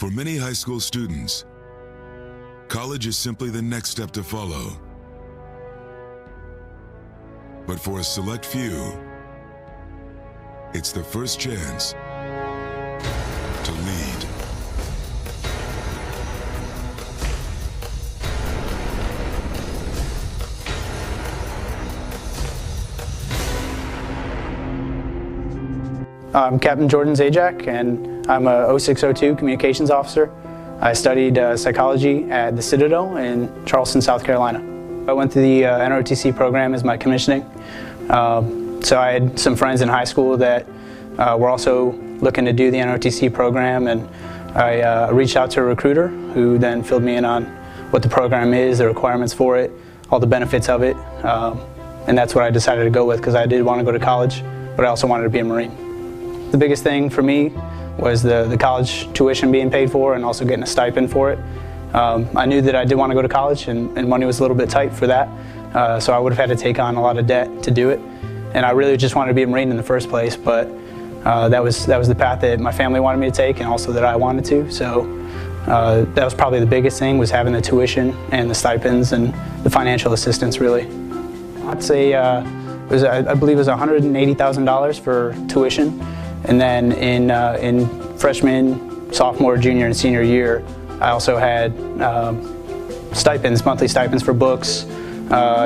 For many high school students, college is simply the next step to follow. But for a select few, it's the first chance to lead. I'm Captain Jordan Zajac, and I'm a 0602 communications officer. I studied psychology at the Citadel in Charleston, South Carolina. I went through the NROTC program as my commissioning. So I had some friends in high school that were also looking to do the NROTC program, and I reached out to a recruiter who then filled me in on what the program is, the requirements for it, all the benefits of it, and that's what I decided to go with because I did want to go to college, but I also wanted to be a Marine. The biggest thing for me was the college tuition being paid for and also getting a stipend for it. I knew that I did want to go to college, and money was a little bit tight for that, so I would have had to take on a lot of debt to do it. And I really just wanted to be a Marine in the first place, but that was the path that my family wanted me to take and also that I wanted to. So that was probably the biggest thing, was having the tuition and the stipends and the financial assistance, really. I'd say I believe it was $180,000 for tuition. And then in freshman, sophomore, junior, and senior year, I also had stipends, monthly stipends for books,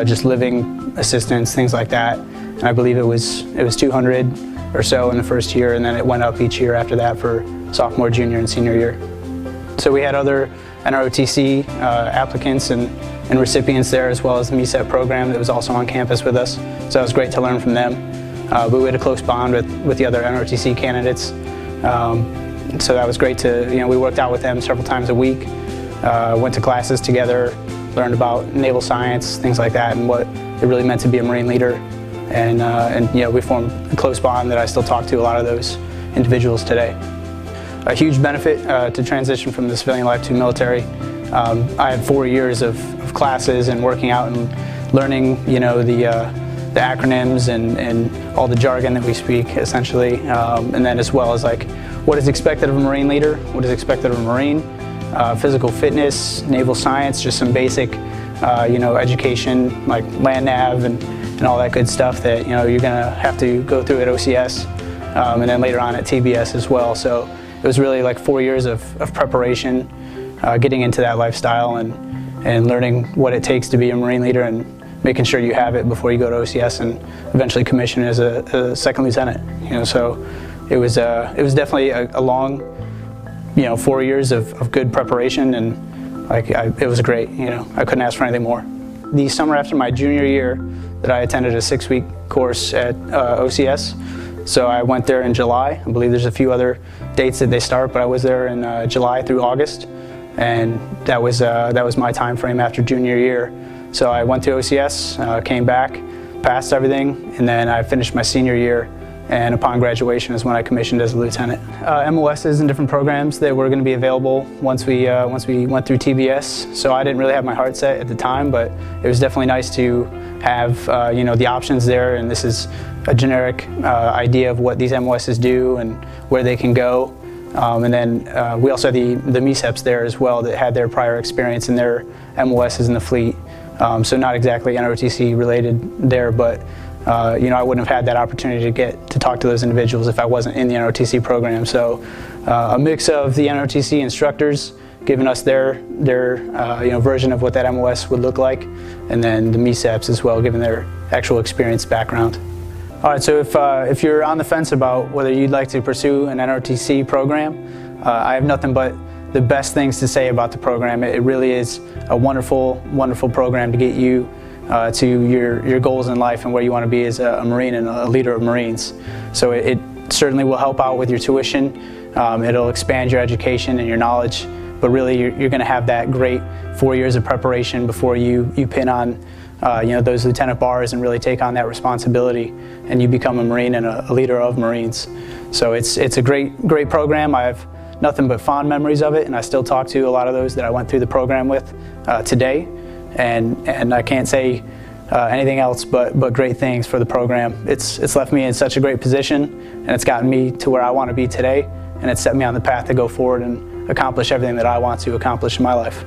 just living assistance, things like that. And I believe it was 200 or so in the first year, and then it went up each year after that for sophomore, junior, and senior year. So we had other NROTC applicants and recipients there, as well as the MECEP program that was also on campus with us. So it was great to learn from them. But we had a close bond with the other NROTC candidates. So that was great to, we worked out with them several times a week, went to classes together, learned about naval science, things like that, and what it really meant to be a Marine leader. And we formed a close bond that I still talk to a lot of those individuals today. A huge benefit to transition from the civilian life to military. I had 4 years of classes and working out and learning, the acronyms and all the jargon that we speak, essentially, and then as well as like what is expected of a Marine leader, what is expected of a Marine, physical fitness, naval science, just some basic, education like land nav and all that good stuff that you're gonna have to go through at OCS, and then later on at TBS as well. So it was really like 4 years of preparation, getting into that lifestyle and learning what it takes to be a Marine leader and making sure you have it before you go to OCS and eventually commission as a second lieutenant. So it was definitely a long, 4 years of good preparation, and it was great. I couldn't ask for anything more. The summer after my junior year, that I attended a 6-week course at OCS. So I went there in July. I believe there's a few other dates that they start, but I was there in July through August, and that was my time frame after junior year. So I went to OCS, came back, passed everything, and then I finished my senior year, and upon graduation is when I commissioned as a lieutenant. MOSs and different programs that were going to be available once we went through TBS. So I didn't really have my heart set at the time, but it was definitely nice to have the options there, and this is a generic idea of what these MOSs do and where they can go. And then we also had the MECEPs there as well that had their prior experience in their MOSs in the fleet. So not exactly NROTC related there, but I wouldn't have had that opportunity to get to talk to those individuals if I wasn't in the NROTC program. So a mix of the NROTC instructors giving us their version of what that MOS would look like, and then the MECEPs as well, giving their actual experience background. All right, so if you're on the fence about whether you'd like to pursue an NROTC program, I have nothing but the best things to say about the program. It really is a wonderful, wonderful program to get you to your goals in life and where you want to be as a Marine and a leader of Marines. So it certainly will help out with your tuition. It'll expand your education and your knowledge, but really you're going to have that great 4 years of preparation before you pin on those lieutenant bars and really take on that responsibility, and you become a Marine and a leader of Marines. So it's a great program. I have nothing but fond memories of it, and I still talk to a lot of those that I went through the program with today, and I can't say anything else but great things for the program. It's left me in such a great position, and it's gotten me to where I want to be today, and it's set me on the path to go forward and accomplish everything that I want to accomplish in my life.